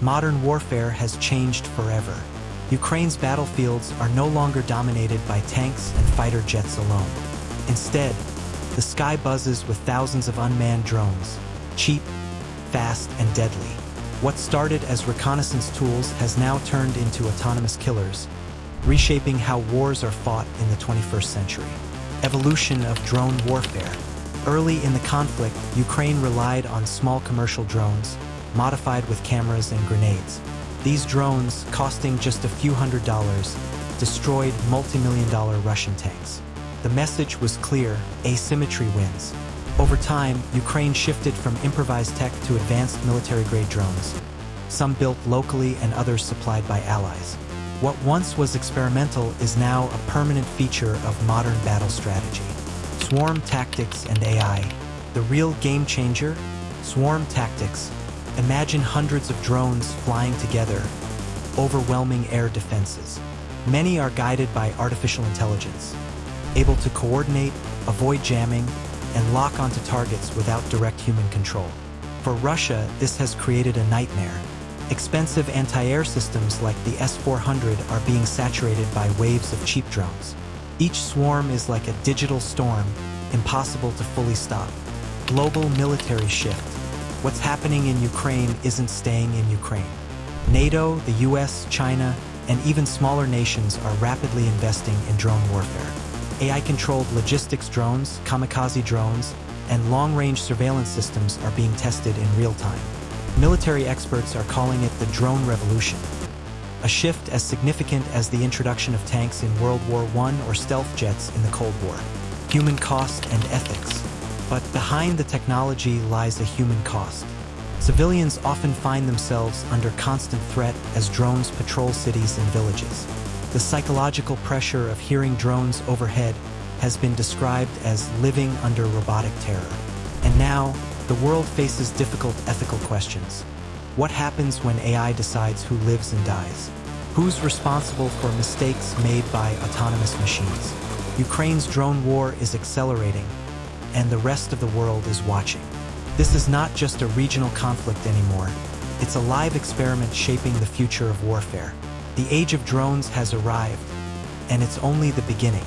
modern warfare has changed forever. Ukraine's battlefields are no longer dominated by tanks and fighter jets alone. Instead, the sky buzzes with thousands of unmanned drones, cheap, fast, and deadly. What started as reconnaissance tools has now turned into autonomous killers, reshaping how wars are fought in the 21st century. Evolution of drone warfare. Early in the conflict, Ukraine relied on small commercial drones, modified with cameras and grenades. These drones, costing just a few $100s, destroyed multi-million-dollar Russian tanks. The message was clear: asymmetry wins. Over time, Ukraine shifted from improvised tech to advanced military-grade drones, some built locally and others supplied by allies. What once was experimental is now a permanent feature of modern battle strategy. Swarm tactics and AI. The real game changer? Swarm tactics. Imagine hundreds of drones flying together, overwhelming air defenses. Many are guided by artificial intelligence, able to coordinate, avoid jamming, and lock onto targets without direct human control. For Russia, this has created a nightmare. Expensive anti-air systems like the S-400 are being saturated by waves of cheap drones. Each swarm is like a digital storm, impossible to fully stop. Global military shift. What's happening in Ukraine isn't staying in Ukraine. NATO, the US, China, and even smaller nations are rapidly investing in drone warfare. AI-controlled logistics drones, kamikaze drones, and long-range surveillance systems are being tested in real time. Military experts are calling it the drone revolution, a shift as significant as the introduction of tanks in World War I or stealth jets in the Cold War. Human cost and ethics. But behind the technology lies a human cost. Civilians often find themselves under constant threat as drones patrol cities and villages. The psychological pressure of hearing drones overhead has been described as living under robotic terror. And now, the world faces difficult ethical questions. What happens when AI decides who lives and dies? Who's responsible for mistakes made by autonomous machines? Ukraine's drone war is accelerating, and the rest of the world is watching. This is not just a regional conflict anymore. It's a live experiment shaping the future of warfare. The age of drones has arrived, and it's only the beginning.